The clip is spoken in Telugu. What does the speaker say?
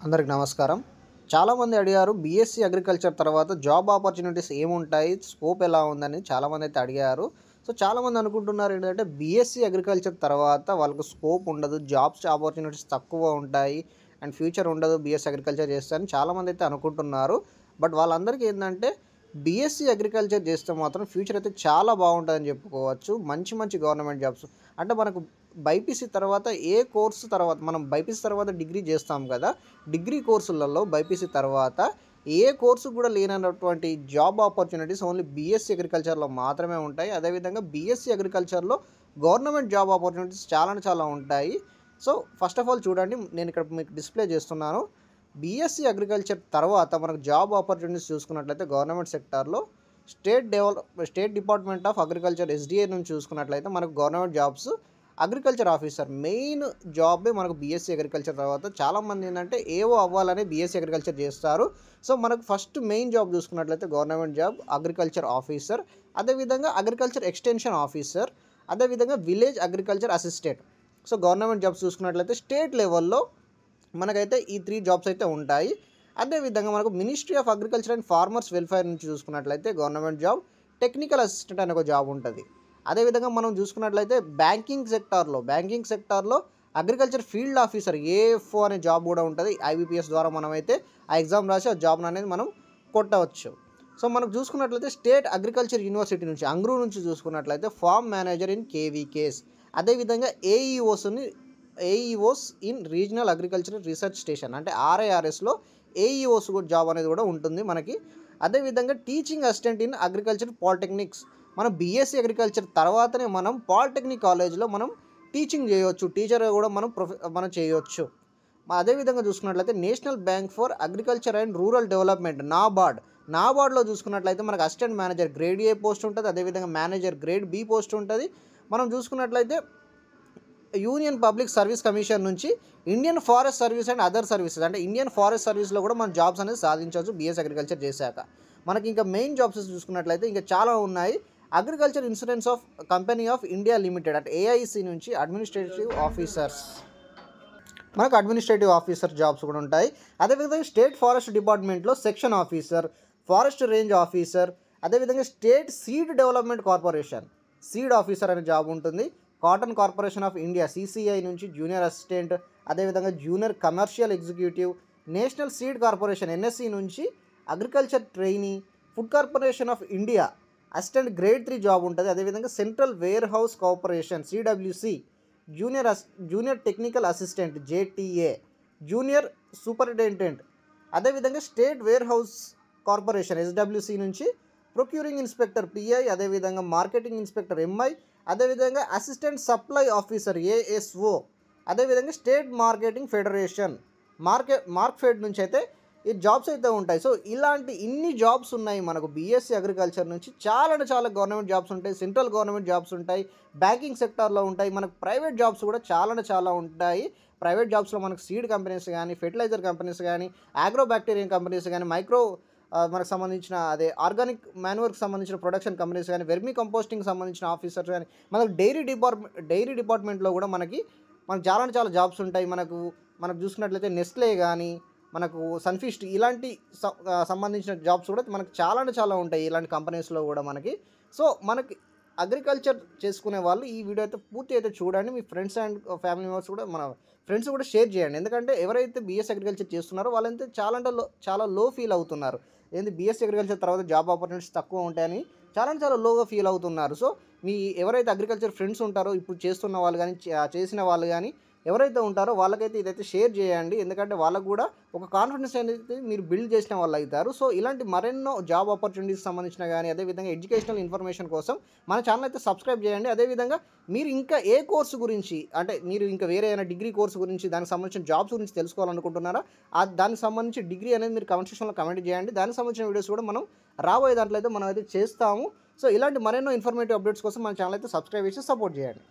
అందరికి నమస్కారం. చాలామంది అడిగారు బీఎస్సీ అగ్రికల్చర్ తర్వాత జాబ్ ఆపర్చునిటీస్ ఏముంటాయి, స్కోప్ ఎలా ఉందని చాలామంది అయితే అడిగారు. సో చాలామంది అనుకుంటున్నారు ఏంటంటే బీఎస్సీ అగ్రికల్చర్ తర్వాత వాళ్ళకు స్కోప్ ఉండదు, జాబ్స్ ఆపర్చునిటీస్ తక్కువ ఉంటాయి అండ్ ఫ్యూచర్ ఉండదు బీఎస్సీ అగ్రికల్చర్ చేస్తే అని చాలామంది అయితే అనుకుంటున్నారు. బట్ వాళ్ళందరికీ ఏంటంటే బీఎస్సీ అగ్రికల్చర్ చేస్తే మాత్రం ఫ్యూచర్ అయితే చాలా బాగుంటుందని చెప్పుకోవచ్చు. మంచి మంచి గవర్నమెంట్ జాబ్స్ అంటే మనకు బైపీసీ తర్వాత ఏ కోర్సు తర్వాత మనం బైపీసీ తర్వాత డిగ్రీ చేస్తాం కదా, డిగ్రీ కోర్సులలో బైపీసీ తర్వాత ఏ కోర్సు కూడా లేనటువంటి జాబ్ ఆపర్చునిటీస్ ఓన్లీ బీఎస్సీ అగ్రికల్చర్లో మాత్రమే ఉంటాయి. అదేవిధంగా బీఎస్సీ అగ్రికల్చర్లో గవర్నమెంట్ జాబ్ ఆపర్చునిటీస్ చాలా ఉంటాయి. సో ఫస్ట్ ఆఫ్ ఆల్ చూడండి, నేను ఇక్కడ మీకు డిస్ప్లే చేస్తున్నాను. బీఎస్సీ అగ్రికల్చర్ తర్వాత మనకు జాబ్ ఆపర్చునిటీస్ చూసుకున్నట్లయితే గవర్నమెంట్ సెక్టార్లో state department of agriculture SDA నుంచి చూసుకున్నట్లయితే మనకు government jobs agriculture officer main జాబే మనకు బీఎస్సీ అగ్రికల్చర్ తర్వాత. చాలామంది ఏంటంటే ఏవో అవ్వాలని బీఎస్సీ అగ్రికల్చర్ చేస్తారు. సో మనకు ఫస్ట్ మెయిన్ జాబ్ చూసుకున్నట్లయితే గవర్నమెంట్ జాబ్ అగ్రికల్చర్ ఆఫీసర్, అదేవిధంగా అగ్రికల్చర్ ఎక్స్టెన్షన్ ఆఫీసర్, అదేవిధంగా village agriculture assistant. So government jobs చూసుకున్నట్లయితే స్టేట్ లెవెల్లో మనకైతే ఈ 3 జాబ్స్ అయితే ఉంటాయి. అదేవిధంగా మనకు ministry of agriculture and farmers welfare నుంచి చూసుకున్నట్లయితే గవర్నమెంట్ జాబ్ టెక్నికల్ అసిస్టెంట్ అనే ఒక జాబ్ ఉంటుంది. అదేవిధంగా మనం చూసుకున్నట్లయితే బ్యాంకింగ్ సెక్టార్లో అగ్రికల్చర్ ఫీల్డ్ ఆఫీసర్ ఏఎఫ్ఓ అనే జాబ్ కూడా ఉంటుంది. ఐబీపీఎస్ ద్వారా మనమైతే ఆ ఎగ్జామ్ రాసి ఆ జాబ్ అనేది మనం కొట్టవచ్చు. సో మనకు చూసుకున్నట్లయితే స్టేట్ అగ్రికల్చర్ యూనివర్సిటీ నుంచి అంగ్రూ నుంచి చూసుకున్నట్లయితే ఫార్మ్ మేనేజర్ ఇన్ కేవీకేస్, అదేవిధంగా AEOs in regional agriculture research station అంటే ఆర్ఐఆర్ఎస్లో ఏఈఓస్ జాబ్ అనేది కూడా ఉంటుంది మనకి. అదేవిధంగా teaching assistant in agriculture polytechnics, మనం బీఎస్సీ అగ్రికల్చర్ తర్వాతనే మనం పాలిటెక్నిక్ కాలేజ్లో మనం టీచింగ్ చేయవచ్చు, టీచర్గా కూడా మనం చేయవచ్చు. అదేవిధంగా చూసుకున్నట్లయితే national bank for agriculture and rural development నాబార్డ్లో చూసుకున్నట్లయితే మనకు assistant manager grade A post ఉంటుంది, అదేవిధంగా మేనేజర్ గ్రేడ్ బి పోస్ట్ ఉంటుంది. మనం చూసుకున్నట్లయితే యూనియన్ పబ్లిక్ సర్వీస్ కమిషన్ నుంచి Indian forest service and other services అంటే ఇండియన్ ఫారెస్ట్ సర్వీస్లో కూడా మనం జాబ్స్ అనేది సాధించవచ్చు బీఎస్సీ అగ్రికల్చర్ చేశాక. మనకి ఇంకా మెయిన్ జాబ్స్ చూసుకున్నట్లయితే ఇంకా చాలా ఉన్నాయి. Agriculture insurance of company of India limited అంటే ఏఐసి నుంచి అడ్మినిస్ట్రేటివ్ ఆఫీసర్ జాబ్స్ కూడా ఉంటాయి. అదేవిధంగా స్టేట్ ఫారెస్ట్ డిపార్ట్మెంట్లో section officer, forest range officer, అదేవిధంగా state seed development corporation seed officer అనే జాబ్ ఉంటుంది. Cotton corporation of India CCI నుంచి జూనియర్ అసిస్టెంట్, అదేవిధంగా junior commercial executive, national seed corporation NSC నుంచి agriculture trainee, food corporation of India assistant grade 3 job ఉంటుంది. అదేవిధంగా central warehouse corporation CWC junior technical assistant JTA, junior superintendent, అదేవిధంగా state warehouse corporation SWC నుంచి ప్రొక్యూరింగ్ ఇన్స్పెక్టర్ పిఐ, అదేవిధంగా మార్కెటింగ్ ఇన్స్పెక్టర్ ఎంఐ, అదేవిధంగా అసిస్టెంట్ సప్లై ఆఫీసర్ ఏఎస్ఓ, అదేవిధంగా స్టేట్ మార్కెటింగ్ ఫెడరేషన్ మార్క్ఫెడ్ నుంచి అయితే ఈ జాబ్స్ అయితే ఉంటాయి. సో ఇలాంటి ఇన్ని జాబ్స్ ఉన్నాయి మనకు బీఎస్సీ అగ్రికల్చర్ నుంచి. చాలా గవర్నమెంట్ జాబ్స్ ఉంటాయి, సెంట్రల్ గవర్నమెంట్ జాబ్స్ ఉంటాయి, బ్యాంకింగ్ సెక్టార్లో ఉంటాయి, మనకు ప్రైవేట్ జాబ్స్ కూడా చాలా ఉంటాయి. ప్రైవేట్ జాబ్స్లో మనకు సీడ్ కంపెనీస్ కానీ, ఫెర్టిలైజర్ కంపెనీస్ కానీ, ఆగ్రోబ్యాక్టీరియన్ కంపెనీస్ కానీ, మనకు సంబంధించిన ఆర్గానిక్ మాన్యూర్కి సంబంధించిన ప్రొడక్షన్ కంపెనీస్ కానీ, వెర్మీ కంపోస్టింగ్ సంబంధించిన ఆఫీసర్స్ కానీ, మనకు డైరీ డిపార్ట్మెంట్లో కూడా మనకు చాలా జాబ్స్ ఉంటాయి. మనకు చూసుకున్నట్లయితే నెస్లే కానీ, మనకు సన్ఫిస్ట్ ఇలాంటి సంబంధించిన జాబ్స్ కూడా మనకు చాలా ఉంటాయి ఇలాంటి కంపెనీస్లో కూడా మనకి. సో మనకి అగ్రికల్చర్ చేసుకునే వాళ్ళు ఈ వీడియో అయితే పూర్తి అయితే చూడండి. మీ ఫ్రెండ్స్ అండ్ ఫ్యామిలీ మెంబర్స్ కూడా మన ఫ్రెండ్స్ కూడా షేర్ చేయండి. ఎందుకంటే ఎవరైతే బీఎస్సీ అగ్రికల్చర్ చేస్తున్నారో వాళ్ళంటే చాలా లో ఫీల్ అవుతున్నారు. ఏంది బీఎస్సీ అగ్రికల్చర్ తర్వాత జాబ్ ఆపర్చునిటీస్ తక్కువ ఉంటాయని చాలా లోగా ఫీల్ అవుతున్నారు. సో ఎవరైతే అగ్రికల్చర్ ఫ్రెండ్స్ ఉంటారో, ఇప్పుడు చేస్తున్న వాళ్ళు కానీ, చేసిన వాళ్ళు కానీ ఎవరైతే ఉంటారో వాళ్ళకైతే ఇదైతే షేర్ చేయండి. ఎందుకంటే వాళ్ళకు కూడా ఒక కాన్ఫిడెన్స్ అనేది మీరు బిల్డ్ చేసిన వాళ్ళు అవుతారు. సో ఇలాంటి మరెన్నో జాబ్ ఆపర్చునిటీస్ సంబంధించిన కానీ, అదేవిధంగా ఎడ్యుకేషనల్ ఇన్ఫర్మేషన్ కోసం మన ఛానల్ అయితే సబ్స్క్రైబ్ చేయండి. అదేవిధంగా మీరు ఇంకా ఏ కోర్సు గురించి అంటే మీరు ఇంకా వేరే ఏదైనా డిగ్రీ కోర్సు గురించి, దానికి సంబంధించిన జాబ్స్ గురించి తెలుసుకోవాలనుకుంటున్నారా, దానికి సంబంధించి డిగ్రీ అనేది మీరు కమెంట్ సెక్షన్లో కమెంట్ చేయండి. దానికి సంబంధించిన వీడియోస్ కూడా మనం రాబోయే దాంట్లో అయితే మనం అయితే చేస్తాము. సో ఇలాంటి మరెన్నో ఇన్ఫర్మేటివ్ అప్డేట్స్ కోసం మన ఛానల్ అయితే సబ్స్క్రైబ్ చేసి సపోర్ట్ చేయండి.